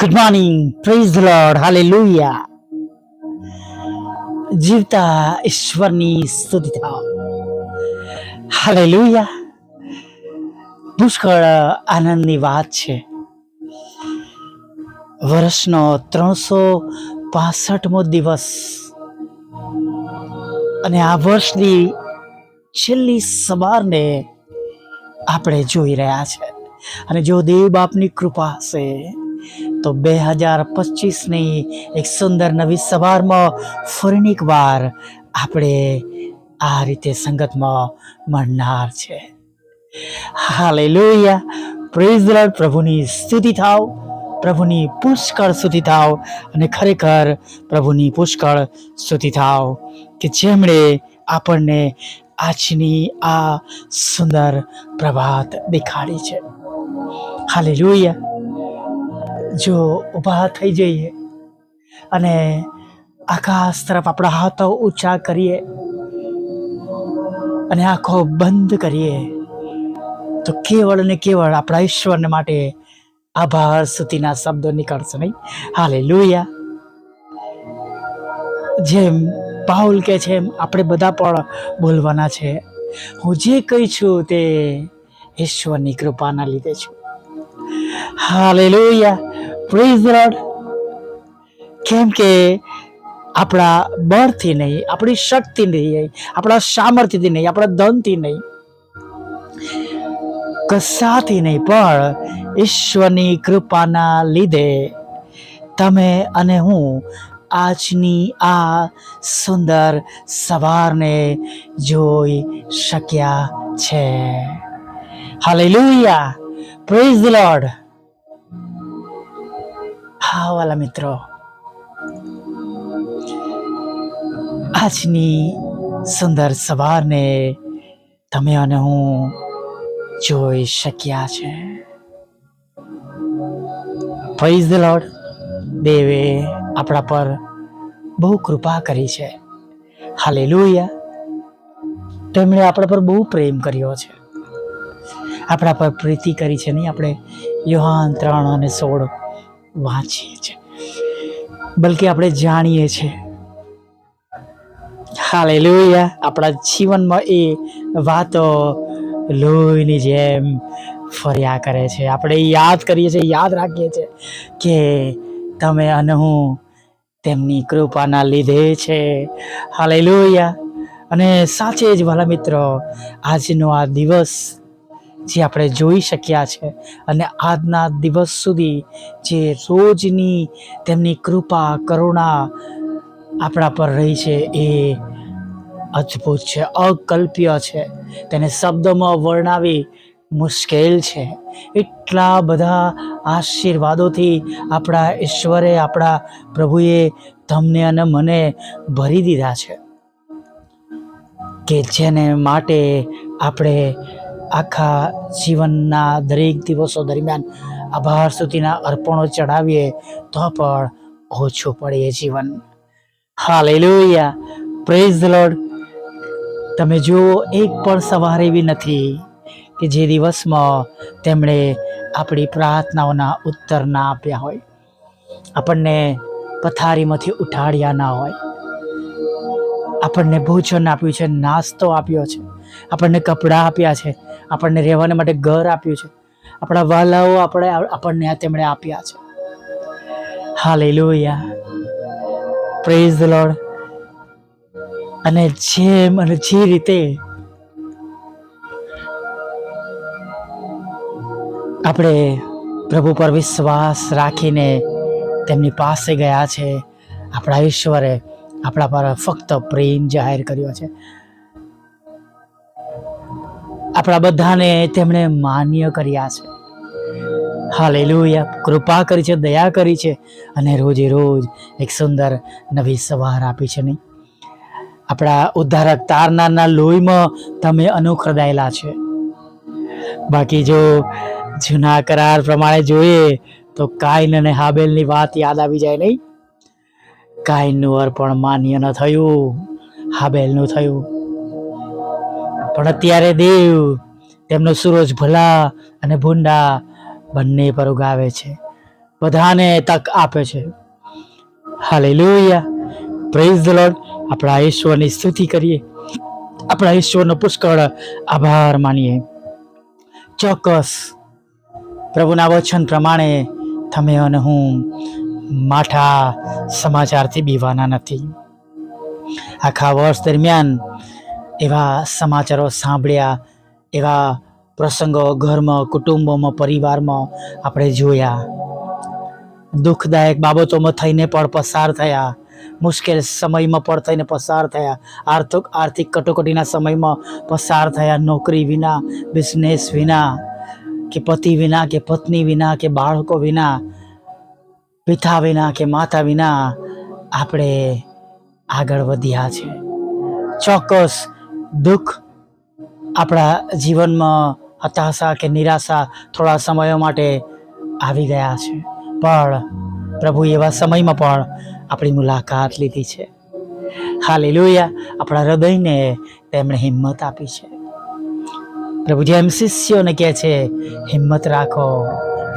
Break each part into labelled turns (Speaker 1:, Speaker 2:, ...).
Speaker 1: Good morning, praise the lord, hallelujah. જીવતા ઈશ્વરની સ્તુતિ થાવ, હાલેલુયા. પુષ્કળ આનંદની વાત છે. વર્ષનો 365મો દિવસ અને આ વર્ષની છેલ્લી સવારને આપણે જોઈ રહ્યા છે. અને જો દેવ બાપની કૃપા હશે તો 2025ની એક સુંદર નવી સવારમાં ફરીને એક વાર આપણે આ રીતે સંગતમાં મળનાર છે. Hallelujah, praise the lord. પ્રભુની સ્તુતિ થાવ, પ્રભુની પુષ્કળ સ્તુતિ થાવ અને ખરેખર પ્રભુની પુષ્કળ સ્તુતિ થાવ કે જેમણે આપણને આજની આ સુંદર પ્રભાત દેખાડી છે. હાલેલુયા. જો ઊભા થઈ જઈએ અને આકાશ તરફ આપણા હાથો ઊંચા કરીએ અને આંખો બંધ કરીએ તો કેવળ ને કેવળ આપણા ઈશ્વરને માટે આભાર સ્તુતિના શબ્દો નીકળશે નહીં. હાલેલુયા. જેમ પાઉલ કે છે એમ આપણે બધા પણ બોલવાના છે, હું જે કહી છું તે ઈશ્વરની કૃપાના લીધે છું. Hallelujah, praise the lord. કેમ કે આપણા બળથી નહીં, આપણી શક્તિ નહીં, આપણા સામર્થ્યથી નહીં, આપણા ધનથી નહીં, કશાથી નહીં, પણ ઈશ્વરની કૃપાના લીધે તમે અને હું આજની આ સુંદર સવારને જોઈ શક્યા છે. Hallelujah, praise the lord. હા વાલા મિત્રો, આજની સુંદર સવારને તમે અને હું જોઈ શક્યા છે. Praise the lord. દેવે આપણા પર બહુ કૃપા કરી છે. હાલેલુયા. તેમણે આપણા પર બહુ પ્રેમ કર્યો છે, આપણા પર પ્રીતિ કરી છે. નહીં, આપણે યોહાન 3:16 વાંચીએ છીએ, બલકે આપણે જાણીએ છીએ. હાલેલુયા. આપણા જીવનમાં એ વાતો લોહીની જેમ ફર્યા કરે છે. આપણે યાદ કરીએ છીએ, યાદ રાખીએ છીએ કે તમે અને હું તેમની કૃપાના લીધે છે. હાલેલુયા. અને સાચે જ વાલા મિત્રો, આજનો આ દિવસ જે આપણે જોઈ શક્યા છે અને આજના દિવસ સુધી જે રોજની તેમની કૃપા કરુણા આપણા પર રહી છે એ અદ્ભુત છે, અકલ્પ્ય છે. તેને શબ્દોમાં વર્ણવી મુશ્કેલ છે. એટલા બધા આશીર્વાદોથી આપણા ઈશ્વરે, આપણા પ્રભુએ તમને અને મને ભરી દીધા છે કે જેને માટે આપણે આખા જીવનના દરેક દિવસો દરમિયાન આભાર સ્તુતિના અર્પણો ચડાવીએ તો પણ ઓછું પડે એ જીવન. Hallelujah, praise the lord. તમે જુઓ, એક પણ સવાર એવી નથી કે જે દિવસમાં તેમણે આપણી પ્રાર્થનાઓના ઉત્તર ના આપ્યા હોય, આપણને પથારીમાંથી ઉઠાડ્યા ના હોય, આપણને ભોજન આપ્યું છે, નાસ્તો આપ્યો છે, આપણને કપડાં આપ્યા છે, આપણને રહેવાને માટે ઘર આપ્યું છે, આપણા વાલાઓ આપણને તેમણે આપ્યા છે. Hallelujah, praise the lord. અને જેમ અને જે રીતે આપણે પ્રભુ પર વિશ્વાસ રાખીને તેમની પાસે ગયા છે, આપણા ઈશ્વરે આપણા પર ફક્ત પ્રેમ જાહેર કર્યો છે. આપણા બધાને તેમણે માન્ય કર્યા છે. હાલેલુયા, કૃપા કરી છે, દયા કરી છે અને રોજે રોજ એક સુંદર નવી સવાર આપી છે. નહીં, આપણા ઉદ્ધારક તારનારના લોહીમાં તમે અનુખરદાયેલા છે. બાકી જો જૂના કરાર પ્રમાણે જોઈએ તો કાઈન અને હાબેલની વાત યાદ આવી જાય. નહીં, કાઈનનું અર્પણ માન્ય ન થયું, હાબેલનું થયું. પણ અત્યારે દેવ તેમનો સૂરજ ભલા અને ભૂંડા બંને પર ઉગાવે છે. બધાને તક આપે છે. Hallelujah, praise the lord. આપણા ઈશ્વરની સ્તુતિ કરીએ, આપણા ઈશ્વરનો પુષ્કળ આભાર માનીએ. ચોક્કસ પ્રભુના વચન પ્રમાણે તમે અને હું માઠા સમાચારથી બીવાના નથી. આખા વર્ષ દરમિયાન એવા સમાચારો સાંભળ્યા, એવા પ્રસંગો ઘરમાં, કુટુંબોમાં, પરિવારમાં આપણે જોયા. દુઃખદાયક બાબતોમાં થઈને પણ પસાર થયા, મુશ્કેલ સમયમાં પણ થઈને પસાર થયા, આર્થિક કટોકટીના સમયમાં પસાર થયા, નોકરી વિના, બિઝનેસ વિના, કે પતિ વિના, કે પત્ની વિના, કે બાળકો વિના, પિતા વિના, કે માતા વિના આપણે આગળ વધ્યા છે. ચોક્કસ દુઃખ આપણા જીવનમાં, હતાશા કે નિરાશા થોડા સમયો માટે આવી ગયા છે, પણ પ્રભુ એવા સમયમાં પણ આપણી મુલાકાત લીધી છે. હાલેલુયા, આપણા હૃદયને તેમણે હિંમત આપી છે. પ્રભુ જેમ શિષ્યોને કહે છે હિંમત રાખો,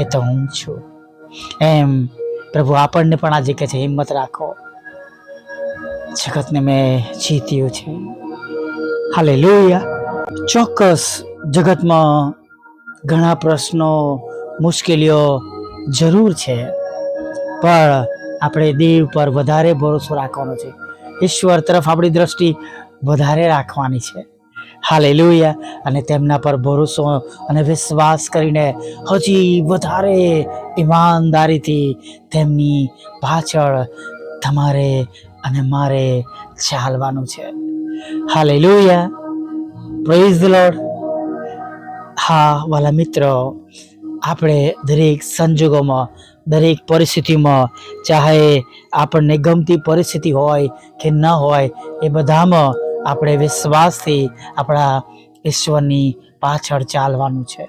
Speaker 1: એ તો હું છું, એમ પ્રભુ આપણને પણ આજે કહે છે હિંમત રાખો, જગતને મેં જીત્યું છે. હાલેલુયા. ચોક્કસ જગતમાં ઘણા પ્રશ્નો, મુશ્કેલીઓ જરૂર છે, પણ આપણે દેવ પર વધારે ભરોસો રાખવાનો છે. ઈશ્વર તરફ આપણી દ્રષ્ટિ વધારે રાખવાની છે. હાલેલુયા. અને તેમના પર ભરોસો અને વિશ્વાસ કરીને હજી વધારે ઈમાનદારીથી તેમની પાછળ તમારે અને મારે ચાલવાનું છે. Hallelujah, praise the lord. હા વાલા મિત્રો, આપણે દરેક સંજોગોમાં, દરેક પરિસ્થિતિમાં, ચાહે આપણને ગમતી પરિસ્થિતિ હોય કે ન હોય, એ બધામાં આપણે વિશ્વાસથી આપણા ઈશ્વરની પાછળ ચાલવાનું છે.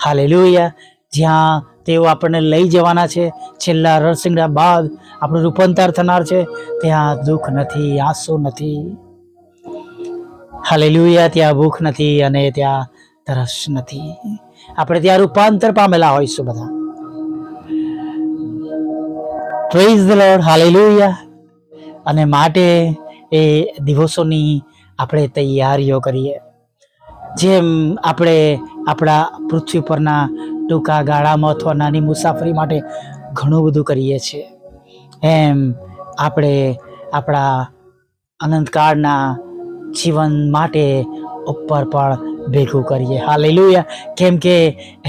Speaker 1: હાલેલુયા. જ્યાં તેઓ આપણને લઈ જવાના છે, છેલ્લા રણસિંગડા બાદ આપણું રૂપાંતર થનાર છે, ત્યાં દુઃખ નથી, આંસુ નથી. હાલેલુયા. ત્યાં ભૂખ નથી અને ત્યાં તરસ નથી. આપણે ત્યાં રૂપાંતર પામેલા હોઈશું બધા. Praise the lord. હાલેલુયા. અને માટે એ દિવસોની આપણે તૈયારીઓ કરીએ. જેમ આપણે આપણા પૃથ્વી પરના ટૂંકા ગાળામાં અથવા નાની મુસાફરી માટે ઘણું બધું કરીએ છીએ, એમ આપણે આપણા અનંતકાળના જીવન માટે ઉપર પણ ભેગું કરીએ. હાલેલુયા. કેમ કે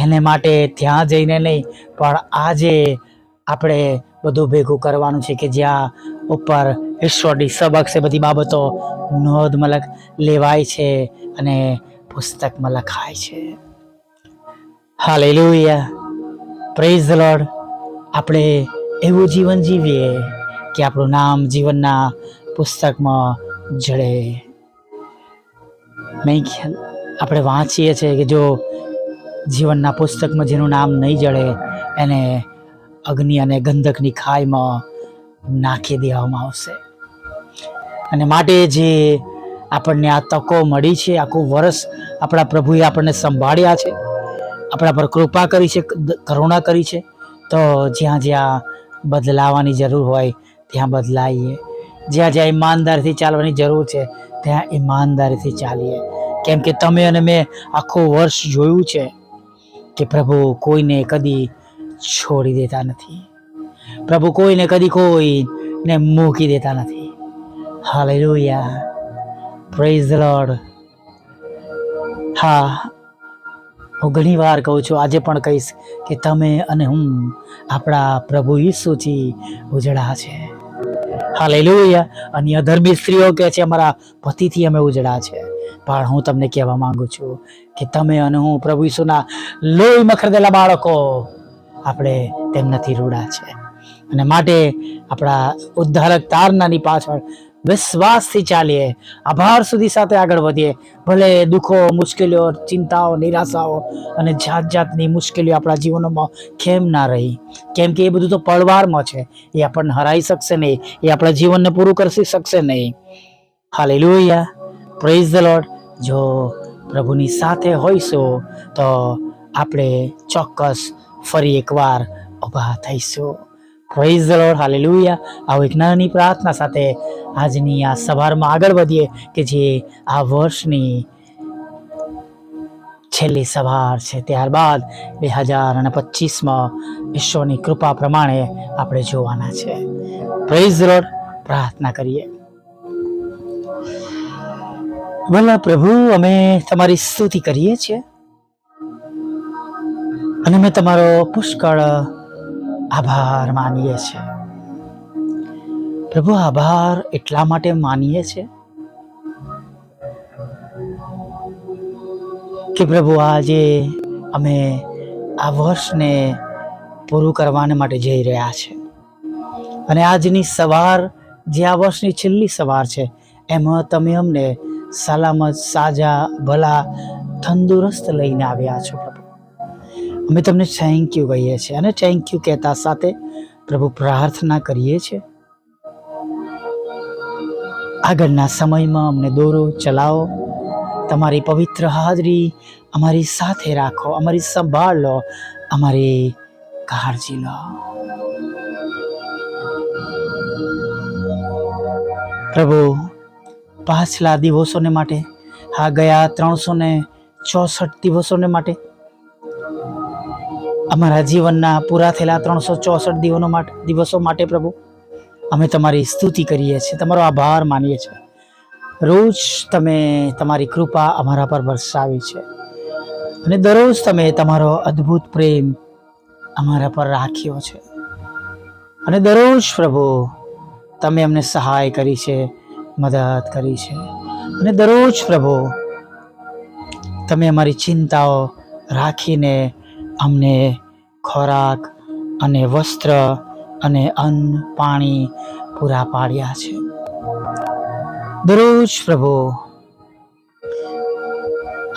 Speaker 1: એને માટે ત્યાં જઈને નહીં, પણ આજે આપણે બધું ભેગું કરવાનું છે, કે જ્યાં ઉપર ઈશ્વરની સમક્ષ બધી બાબતો નોંધમાં લેવાય છે અને પુસ્તકમાં લખાય છે. Hallelujah, praise the lord. આપણે એવું જીવન જીવીએ કે આપણું નામ જીવનના પુસ્તકમાં જડે. નહીં ખ્યાલ આપણે વાંચીએ છીએ કે જો જીવનના પુસ્તકમાં જેનું નામ નહીં જડે એને અગ્નિ અને ગંધકની ખાઈમાં નાખી દેવામાં આવશે. અને માટે જે આપણને આ તકો મળી છે, આખું વર્ષ આપણા પ્રભુએ આપણને સંભાળ્યા છે, આપણા પર કૃપા કરી છે, કરુણા કરી છે, તો જ્યાં જ્યાં બદલાવાની જરૂર હોય ત્યાં બદલાઈએ, જ્યાં જ્યાં ઈમાનદારીથી ચાલવાની જરૂર છે ત્યાં ઈમાનદારીથી ચાલીએ. કેમ કે તમે અને મેં આખું વર્ષ જોયું છે કે પ્રભુ કોઈને કદી છોડી દેતા નથી, પ્રભુ કોઈને કદી કોઈને મૂકી દેતા નથી. Hallelujah, praise the lord. હા, હું ઘણી વાર કહું છું, આજે પણ કહીશ કે તમે અને હું આપણા પ્રભુ ઈસુથી ઉજળા છે. હાલેલુયા. અન્ય ધર્મી સ્ત્રીઓ કહે છે અમારા પતિથી અમે ઉજળા છે, પણ હું તમને કહેવા માંગુ છું કે તમે અને હું પ્રભુ ઈસુના લોહીમાં ખરીદેલા બાળકો, આપણે તેમનાથી રૂડા છે. અને માટે આપણા ઉદ્ધારક તારનાની પાછળ વિશ્વાસથી ચાલીએ, આભાર સુધી સાથે આગળ વધીએ. ભલે દુઃખો, મુશ્કેલીઓ, ચિંતાઓ, નિરાશાઓ અને જાત જાતની મુશ્કેલીઓ આપણા જીવનોમાં કેમ ના રહી, કેમ કે એ બધું તો પડવારમાં છે, એ આપણને હરાઈ શકશે નહીં, એ આપણા જીવનને પૂરું કરી શકશે નહીં. Hallelujah, praise the lord. જો પ્રભુની સાથે હોઈશું તો આપણે ચોક્કસ ફરી એકવાર ઊભા થઈશું. Praise the lord, hallelujah. આવો એક નાની પ્રાર્થના સાથે આજની આ સવારમાં આગળ વધીએ કે જે આ વર્ષની છેલ્લી સવાર છે. ત્યારબાદ 2025માં ઈશ્વરની કૃપા પ્રમાણે આપણે જોવાના છે. Praise the lord. પ્રાર્થના કરીએ. ભલા પ્રભુ, અમે તમારી સ્તુતિ કરીએ છીએ અને અમે તમારો પુષ્કળ આભાર માનીએ છીએ. પ્રભુ, આભાર એટલા માટે માનીએ છીએ કે પ્રભુ આજે અમે આ વર્ષને પૂરું કરવાને માટે જઈ રહ્યા છે અને આજની સવાર જે આ વર્ષની છેલ્લી સવાર છે એમાં તમે અમને સલામત, સાજા, ભલા, તંદુરસ્ત લઈને આવ્યા છો. પ્રભુ, અમે તમને થેન્ક યુ કહીએ છીએ અને થેન્ક યુ કહેતા સાથે પ્રભુ પ્રાર્થના કરીએ છીએ આગળના સમયમાં અમને દોરો, ચલાવો. તમારી પવિત્ર હાજરી અમારી સાથે રાખો, અમારી સંભાળ લો, અમારી કાળજી લો. પ્રભુ, પાછલા દિવસોને માટે, હા ગયા 364 દિવસોને માટે, અમારા જીવનના પૂરા થયેલા 364 દિવસો માટે પ્રભુ અમે તમારી સ્તુતિ કરીએ છીએ, તમારો આભાર માનીએ છીએ. રોજ તમે તમારી કૃપા અમારા પર વરસાવી છે અને દરરોજ તમે તમારો અદ્ભુત પ્રેમ અમારા પર રાખ્યો છે અને દરરોજ પ્રભુ તમે અમને સહાય કરી છે, મદદ કરી છે અને દરરોજ પ્રભુ તમે અમારી ચિંતાઓ રાખીને અમને ખોરાક અને વસ્ત્ર અને અન્ન, પાણી પૂરા પાડ્યા છે. દરરોજ પ્રભુ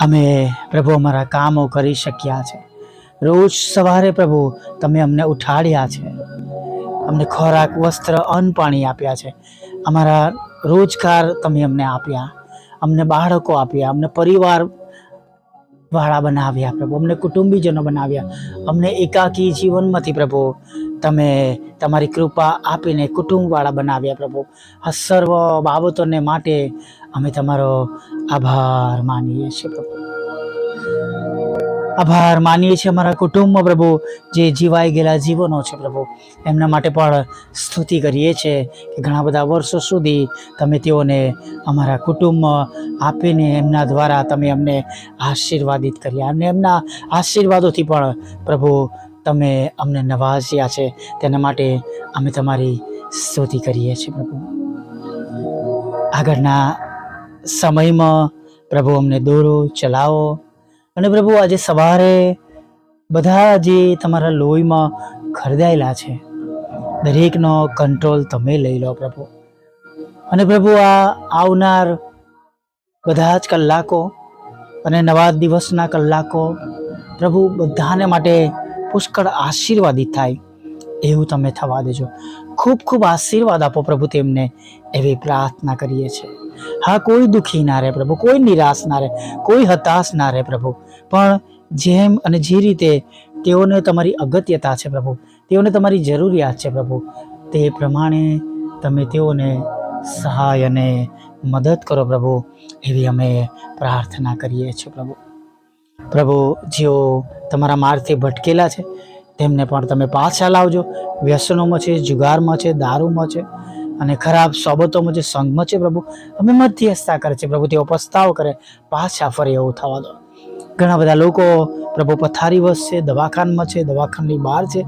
Speaker 1: અમે પ્રભુ અમારા કામો કરી શક્યા છે. રોજ સવારે પ્રભુ તમે અમને ઉઠાડ્યા છે, અમને ખોરાક, વસ્ત્ર, અન્ન, પાણી આપ્યા છે. અમારા રોજગાર તમે અમને આપ્યા, અમને બાળકો આપ્યા, અમને પરિવાર વાળા બનાવ્યા પ્રભુ, અમને કુટુંબીજનો બનાવ્યા. અમને એકાકી જીવનમાંથી પ્રભુ તમે તમારી કૃપા આપીને કુટુંબવાળા બનાવ્યા પ્રભુ. આ સર્વ બાબતોને માટે અમે તમારો આભાર માનીએ છીએ પ્રભુ. આભાર માનીએ છીએ અમારા કુટુંબમાં પ્રભુ જે જીવાઈ ગયેલા જીવનો છે પ્રભુ, એમના માટે પણ સ્તુતિ કરીએ છીએ કે ઘણા બધા વર્ષો સુધી તમે તેઓને અમારા કુટુંબમાં આપીને એમના દ્વારા તમે અમને આશીર્વાદિત કર્યા અને એમના આશીર્વાદોથી પણ પ્રભુ તમે અમને નવાજ્યા છે. તેના માટે અમે તમારી સ્તુતિ કરીએ છીએ પ્રભુ. આગળના સમયમાં પ્રભુ અમને દોરો, ચલાવો અને પ્રભુ આજે સવારે બધા જે તમારા લોહીમાં ખરીદાયેલા છે દરેકનો કંટ્રોલ તમે લઈ લો પ્રભુ. અને પ્રભુ આ આવનાર બધા જ કલાકો અને નવા દિવસના કલાકો પ્રભુ બધાને માટે પુષ્કળ આશીર્વાદિત થાય એવું તમે થવા દેજો. ખૂબ ખૂબ આશીર્વાદ આપો પ્રભુ તેમને, એવી પ્રાર્થના કરીએ છીએ. હા, કોઈ દુઃખી ના રહે પ્રભુ, કોઈ નિરાશ ના રહે, કોઈ હતાશ ના રહે પ્રભુ, પણ જેમ અને જે રીતે તેઓને તમારી અગત્યતા છે પ્રભુ, તેઓને તમારી જરૂરિયાત છે પ્રભુ, તે પ્રમાણે તમે તેઓને સહાય અને મદદ કરો પ્રભુ, એવી અમે પ્રાર્થના કરીએ છીએ પ્રભુ. પ્રભુ, જેઓ તમારા માર્ગથી ભટકેલા છે તેમને પણ તમે પાછા લાવજો. વ્યસનોમાં છે, જુગારમાં છે, દારૂમાં છે અને ખરાબ સોબતોમાં છે, સંઘમાં છે પ્રભુ, અમે મધ્યસ્થતા કરે છે પ્રભુ, તેઓ પસ્તાવ કરે, પાછા ફરે એવું થવા દો. ઘણા બધા લોકો પ્રભુ પથારીવશ છે, દવાખાનામાં છે, દવાખાનાની બહાર છે,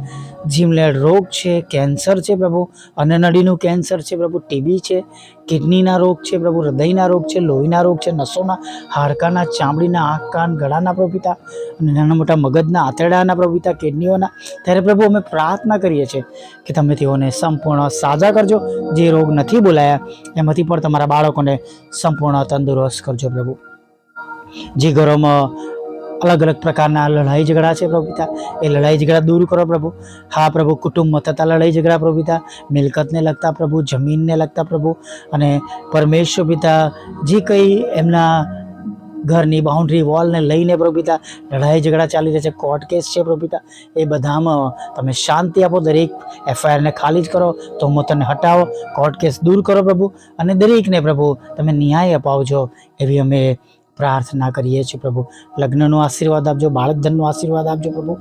Speaker 1: જીવલેણ રોગ છે, કેન્સર છે પ્રભુ, અન્નનળીનું કેન્સર છે પ્રભુ, ટીબી છે, કિડનીના રોગ છે પ્રભુ, હૃદયના રોગ છે, લોહીના રોગ છે, નસોના, હાડકાના, ચામડીના, આંખ, કાન, ગળાના પ્રભુ પિતા અને નાના મોટા મગજના, આંતરડાના પ્રભુ પિતા, કિડનીઓના. ત્યારે પ્રભુ અમે પ્રાર્થના કરીએ છીએ કે તમે તેઓને સંપૂર્ણ સાજા કરજો. જે રોગ નથી બોલાયા એમાંથી પણ તમારા બાળકોને સંપૂર્ણ તંદુરસ્ત કરજો પ્રભુ. જે ઘરોમાં અલગ અલગ પ્રકારના લડાઈ ઝઘડા છે પ્રભુ પિતા, એ લડાઈ ઝઘડા દૂર કરો પ્રભુ. હા પ્રભુ, કુટુંબમાં થતા લડાઈ ઝઘડા પ્રભુ પિતા, મિલકતને લગતા પ્રભુ, જમીનને લગતા પ્રભુ, અને પરમેશ્વર પિતા જે કંઈ એમના ઘરની બાઉન્ડ્રી વોલને લઈને પ્રભુ પિતા લડાઈ ઝઘડા ચાલી રહ્યા છે, કોર્ટ કેસ છે પ્રભુ પિતા, એ બધામાં તમે શાંતિ આપો. દરેક એફઆઈઆરને ખાલી જ કરો, તોમતોને હટાવો, કોર્ટ કેસ દૂર કરો પ્રભુ, અને દરેકને પ્રભુ તમે ન્યાય અપાવજો એવી અમે પ્રાર્થના કરીએ છીએ પ્રભુ. લગ્નનો આશીર્વાદ આપજો, બાળક ધનનો આશીર્વાદ આપજો પ્રભુ,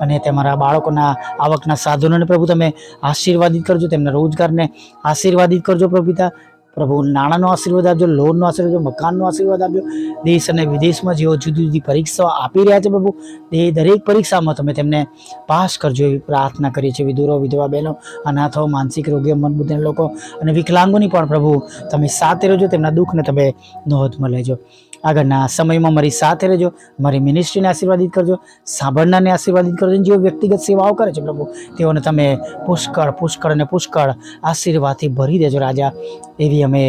Speaker 1: અને તમારા બાળકોના આવકના સાધનોને પ્રભુ તમે આશીર્વાદિત કરજો, તેમના રોજગારને આશીર્વાદિત કરજો પ્રભુ પિતા. પ્રભુ નાણાંનો આશીર્વાદ આપજો, લોનનો આશીર્વાદ આપજો, મકાનનો આશીર્વાદ આપજો. દેશ અને વિદેશમાં જેઓ જુદી જુદી પરીક્ષાઓ આપી રહ્યા છે પ્રભુ, એ દરેક પરીક્ષામાં તમે તેમને પાસ કરજો એવી પ્રાર્થના કરીએ છીએ. વિધુરો, વિધવા બહેનો, અનાથો, માનસિક રોગીઓ, મનબુદ્ધિના લોકો અને વિકલાંગોની પણ પ્રભુ તમે સાથે રહેજો, તેમના દુઃખને તમે નોંધમાં લેજો. આગળના સમયમાં મારી સાથે રહેજો, મારી મિનિસ્ટ્રીને આશીર્વાદિત કરજો, સાંભળનારને આશીર્વાદિત કરજો. જેઓ વ્યક્તિગત સેવાઓ કરે છે પ્રભુ, તેઓને તમે પુષ્કળ અને પુષ્કળ આશીર્વાદથી ભરી દેજો રાજા, એવી અમે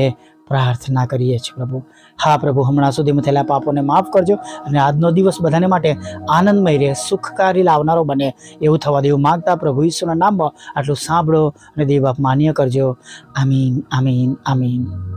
Speaker 1: પ્રાર્થના કરીએ છીએ પ્રભુ. હા પ્રભુ, હમણાં સુધીમાં થયેલા પાપોને માફ કરજો, અને આજનો દિવસ બધાને માટે આનંદમય રહે, સુખકારી લાવનારો બને એવું થવા દેવું માગતા પ્રભુ ઈસુના નામમાં આટલું સાંભળો અને દેવ બાપ માન્ય કરજો. આમીન, આમીન, આમીન.